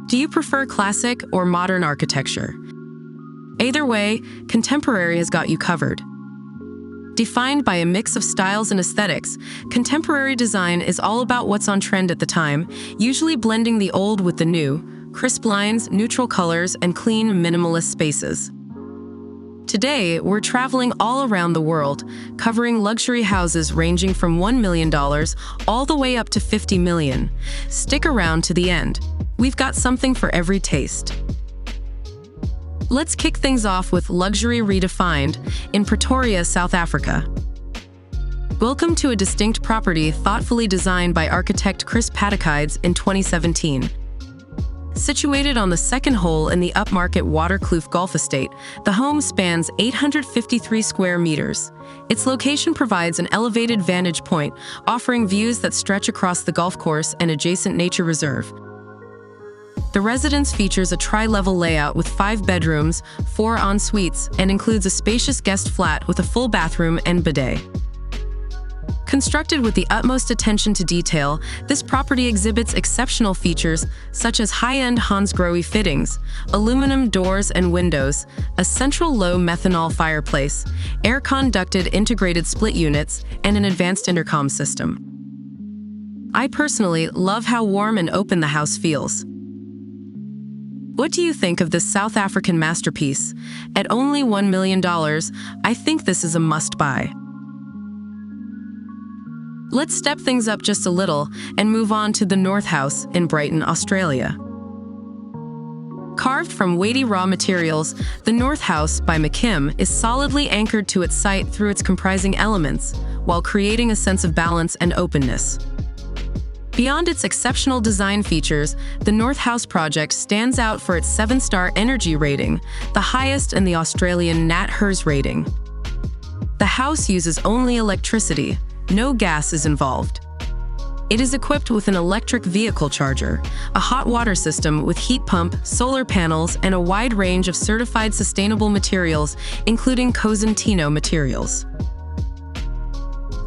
Do you prefer classic or modern architecture? Either way, contemporary has got you covered. Defined by a mix of styles and aesthetics, contemporary design is all about what's on trend at the time, usually blending the old with the new, crisp lines, neutral colors, and clean, minimalist spaces. Today, we're traveling all around the world, covering luxury houses ranging from $1 million all the way up to $50 million. Stick around to the end. We've got something for every taste. Let's kick things off with Luxury Redefined in Pretoria, South Africa. Welcome to a distinct property thoughtfully designed by architect Chris Patekides in 2017. Situated on the second hole in the upmarket Waterkloof Golf Estate, the home spans 853 square meters. Its location provides an elevated vantage point, offering views that stretch across the golf course and adjacent nature reserve. The residence features a tri-level layout with 5 bedrooms, 4 en-suites, and includes a spacious guest flat with a full bathroom and bidet. Constructed with the utmost attention to detail, this property exhibits exceptional features such as high-end Hansgrohe fittings, aluminum doors and windows, a central low methanol fireplace, air-conducted integrated split units, and an advanced intercom system. I personally love how warm and open the house feels. What do you think of this South African masterpiece? At only $1 million, I think this is a must-buy. Let's step things up just a little and move on to the North House in Brighton, Australia. Carved from weighty raw materials, the North House by McKim is solidly anchored to its site through its comprising elements, while creating a sense of balance and openness. Beyond its exceptional design features, the North House project stands out for its 7-star energy rating, the highest in the Australian NatHERS rating. The house uses only electricity. No gas is involved. It is equipped with an electric vehicle charger, a hot water system with heat pump, solar panels, and a wide range of certified sustainable materials, including Cosentino materials.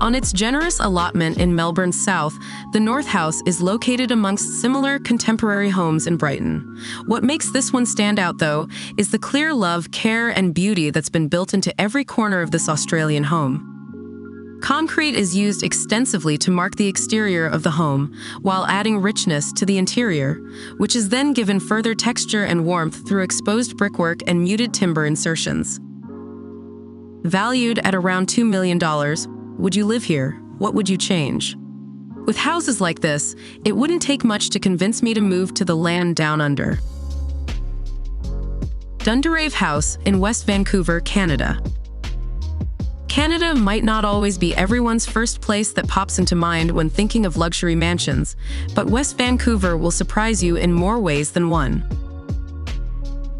On its generous allotment in Melbourne's south, the North House is located amongst similar contemporary homes in Brighton. What makes this one stand out, though, is the clear love, care, and beauty that's been built into every corner of this Australian home. Concrete is used extensively to mark the exterior of the home, while adding richness to the interior, which is then given further texture and warmth through exposed brickwork and muted timber insertions. Valued at around $2 million, would you live here? What would you change? With houses like this, it wouldn't take much to convince me to move to the land down under. Dundarave House in West Vancouver, Canada. Canada might not always be everyone's first place that pops into mind when thinking of luxury mansions, but West Vancouver will surprise you in more ways than one.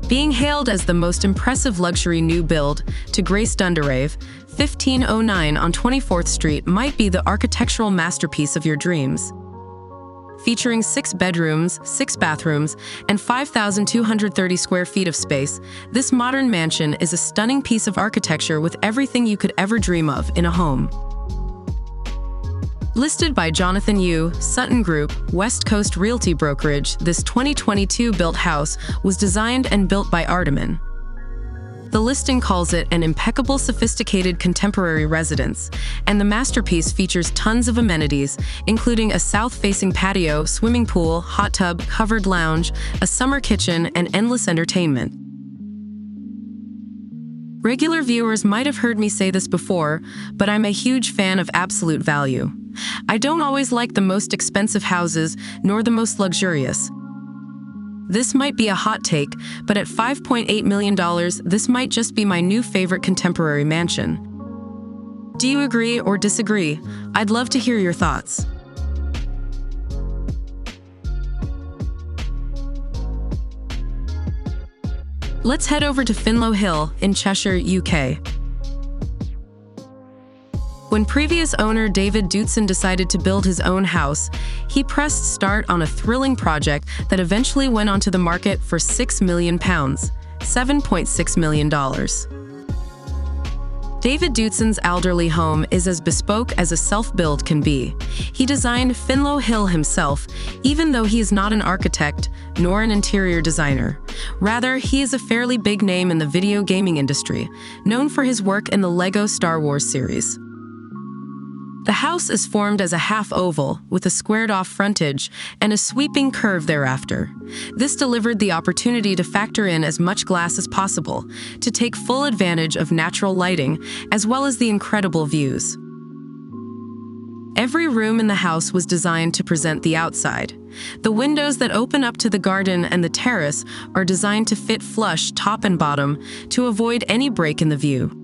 Being hailed as the most impressive luxury new build to grace Dundarave, 1509 on 24th Street might be the architectural masterpiece of your dreams. Featuring 6 bedrooms, 6 bathrooms, and 5,230 square feet of space, this modern mansion is a stunning piece of architecture with everything you could ever dream of in a home. Listed by Jonathan Yu, Sutton Group, West Coast Realty Brokerage, this 2022 built house was designed and built by Arteman. The listing calls it an impeccable, sophisticated contemporary residence, and the masterpiece features tons of amenities, including a south-facing patio, swimming pool, hot tub, covered lounge, a summer kitchen, and endless entertainment. Regular viewers might have heard me say this before, but I'm a huge fan of absolute value. I don't always like the most expensive houses, nor the most luxurious. This might be a hot take, but at $5.8 million, this might just be my new favorite contemporary mansion. Do you agree or disagree? I'd love to hear your thoughts. Let's head over to Finlow Hill in Cheshire, UK. When previous owner David Dootson decided to build his own house, he pressed start on a thrilling project that eventually went onto the market for £6 million, $7.6 million. David Dutzen's elderly home is as bespoke as a self-build can be. He designed Finlow Hill himself, even though he is not an architect nor an interior designer. Rather, he is a fairly big name in the video gaming industry, known for his work in the LEGO Star Wars series. The house is formed as a half-oval with a squared-off frontage and a sweeping curve thereafter. This delivered the opportunity to factor in as much glass as possible to take full advantage of natural lighting as well as the incredible views. Every room in the house was designed to present the outside. The windows that open up to the garden and the terrace are designed to fit flush top and bottom to avoid any break in the view.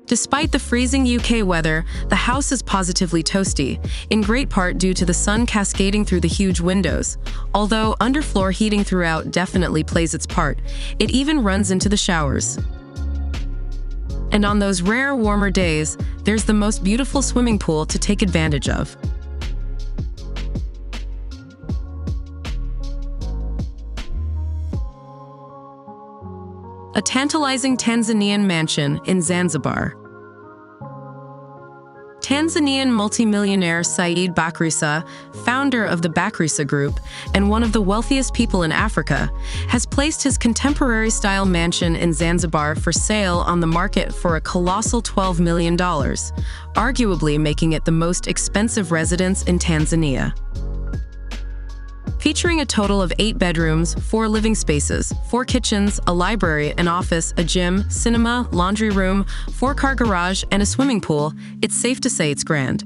Despite the freezing UK weather, the house is positively toasty, in great part due to the sun cascading through the huge windows. Although underfloor heating throughout definitely plays its part, it even runs into the showers. And on those rare warmer days, there's the most beautiful swimming pool to take advantage of. A tantalizing Tanzanian mansion in Zanzibar. Tanzanian multimillionaire Said Bakrisa, founder of the Bakrisa Group and one of the wealthiest people in Africa, has placed his contemporary-style mansion in Zanzibar for sale on the market for a colossal $12 million, arguably making it the most expensive residence in Tanzania. Featuring a total of 8 bedrooms, 4 living spaces, 4 kitchens, a library, an office, a gym, cinema, laundry room, 4-car garage, and a swimming pool, it's safe to say it's grand.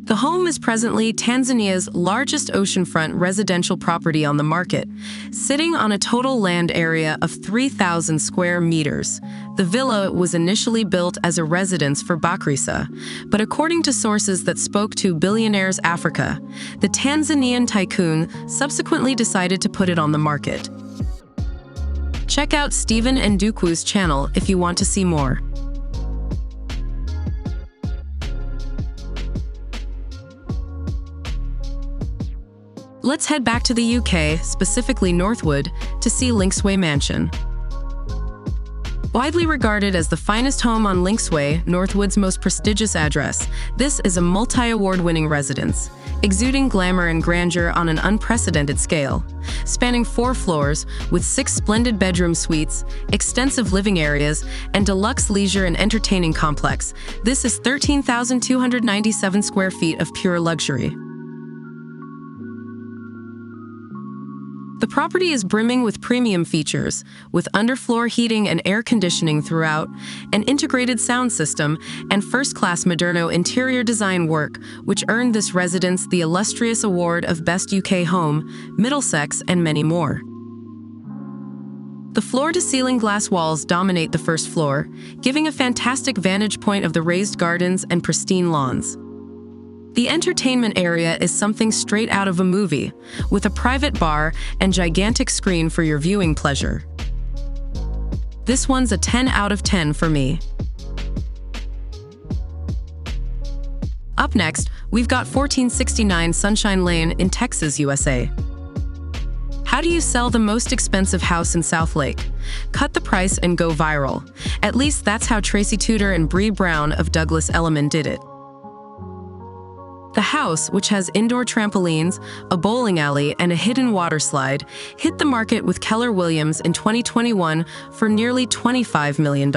The home is presently Tanzania's largest oceanfront residential property on the market, sitting on a total land area of 3,000 square meters. The villa was initially built as a residence for Bakrisa, but according to sources that spoke to Billionaires Africa, the Tanzanian tycoon subsequently decided to put it on the market. Check out Stephen Ndukwu's channel if you want to see more. Let's head back to the UK, specifically Northwood, to see Linksway Mansion. Widely regarded as the finest home on Linksway, Northwood's most prestigious address, this is a multi-award-winning residence, exuding glamour and grandeur on an unprecedented scale. Spanning 4 floors, with 6 splendid bedroom suites, extensive living areas, and deluxe leisure and entertaining complex, this is 13,297 square feet of pure luxury. The property is brimming with premium features, with underfloor heating and air conditioning throughout, an integrated sound system, and first-class Moderno interior design work, which earned this residence the illustrious award of Best UK Home, Middlesex, and many more. The floor-to-ceiling glass walls dominate the first floor, giving a fantastic vantage point of the raised gardens and pristine lawns. The entertainment area is something straight out of a movie, with a private bar and gigantic screen for your viewing pleasure. This one's a 10 out of 10 for me. Up next, we've got 1469 Sunshine Lane in Texas, USA. How do you sell the most expensive house in Southlake? Cut the price and go viral. At least that's how Tracy Tudor and Bree Brown of Douglas Elliman did it. The house, which has indoor trampolines, a bowling alley, and a hidden water slide, hit the market with Keller Williams in 2021 for nearly $25 million.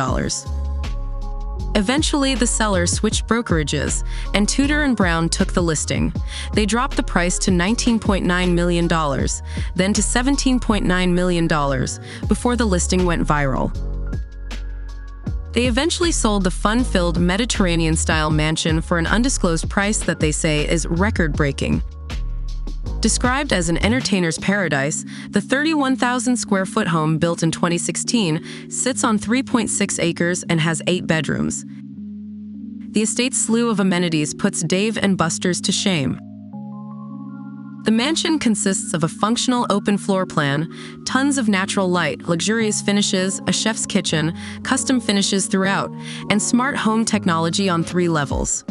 Eventually, the seller switched brokerages, and Tudor and Brown took the listing. They dropped the price to $19.9 million, then to $17.9 million, before the listing went viral. They eventually sold the fun-filled Mediterranean-style mansion for an undisclosed price that they say is record-breaking. Described as an entertainer's paradise, the 31,000-square-foot home built in 2016 sits on 3.6 acres and has 8 bedrooms. The estate's slew of amenities puts Dave and Buster's to shame. The mansion consists of a functional open floor plan, tons of natural light, luxurious finishes, a chef's kitchen, custom finishes throughout, and smart home technology on 3 levels.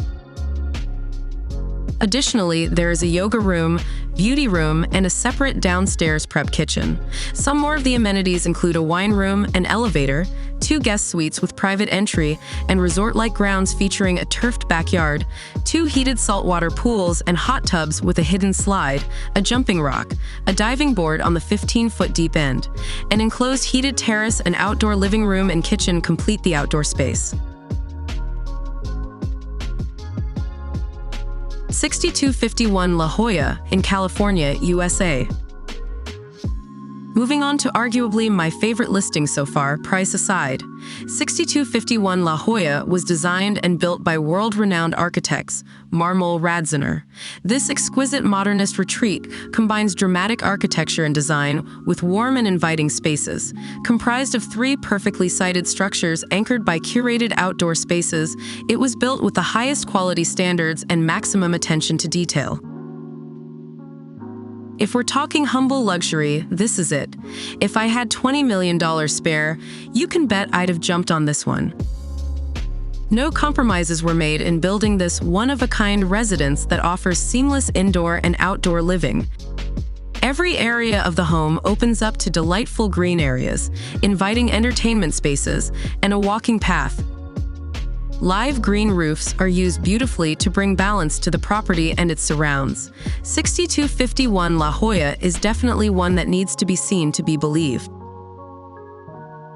Additionally, there is a yoga room, beauty room, and a separate downstairs prep kitchen. Some more of the amenities include a wine room, an elevator, 2 guest suites with private entry and resort-like grounds featuring a turfed backyard, 2 heated saltwater pools and hot tubs with a hidden slide, a jumping rock, a diving board on the 15-foot deep end. An enclosed heated terrace and outdoor living room and kitchen complete the outdoor space. 6251 La Jolla in California, USA. Moving on to arguably my favorite listing so far, price aside. 6251 La Jolla was designed and built by world-renowned architects, Marmol Radziner. This exquisite modernist retreat combines dramatic architecture and design with warm and inviting spaces. Comprised of 3 perfectly sited structures anchored by curated outdoor spaces, it was built with the highest quality standards and maximum attention to detail. If we're talking humble luxury, this is it. If I had $20 million spare, you can bet I'd have jumped on this one. No compromises were made in building this one-of-a-kind residence that offers seamless indoor and outdoor living. Every area of the home opens up to delightful green areas, inviting entertainment spaces, and a walking path. Live green roofs are used beautifully to bring balance to the property and its surrounds. 6251 La Jolla is definitely one that needs to be seen to be believed.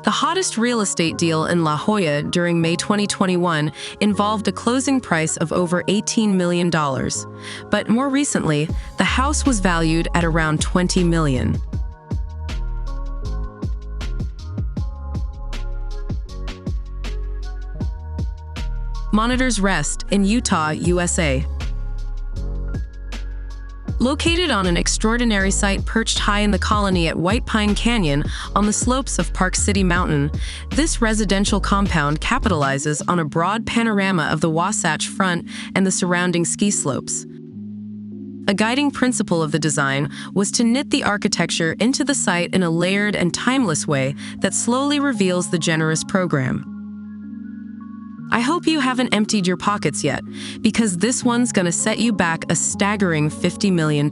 The hottest real estate deal in La Jolla during May 2021 involved a closing price of over $18 million. But more recently, the house was valued at around $20 million. Monitor's Rest in Utah, USA. Located on an extraordinary site perched high in the colony at White Pine Canyon on the slopes of Park City Mountain, this residential compound capitalizes on a broad panorama of the Wasatch Front and the surrounding ski slopes. A guiding principle of the design was to knit the architecture into the site in a layered and timeless way that slowly reveals the generous program. I hope you haven't emptied your pockets yet, because this one's gonna set you back a staggering $50 million.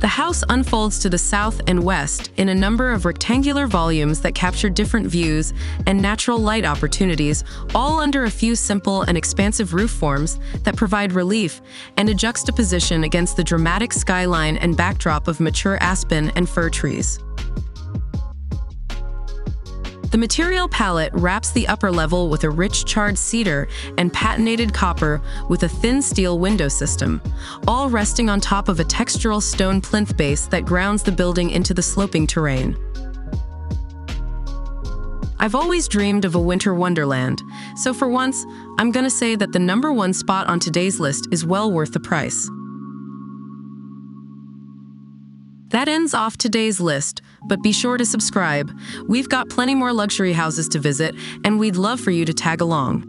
The house unfolds to the south and west in a number of rectangular volumes that capture different views and natural light opportunities, all under a few simple and expansive roof forms that provide relief and a juxtaposition against the dramatic skyline and backdrop of mature aspen and fir trees. The material palette wraps the upper level with a rich charred cedar and patinated copper with a thin steel window system, all resting on top of a textural stone plinth base that grounds the building into the sloping terrain. I've always dreamed of a winter wonderland, so for once, I'm gonna say that the #1 spot on today's list is well worth the price. That ends off today's list, but be sure to subscribe. We've got plenty more luxury houses to visit, and we'd love for you to tag along.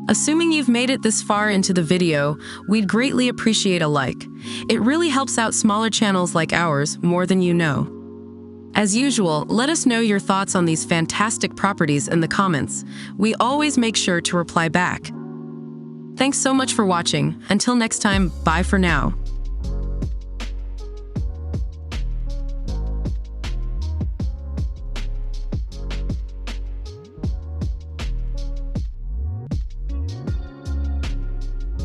Assuming you've made it this far into the video, we'd greatly appreciate a like. It really helps out smaller channels like ours more than you know. As usual, let us know your thoughts on these fantastic properties in the comments. We always make sure to reply back. Thanks so much for watching. Until next time, bye for now.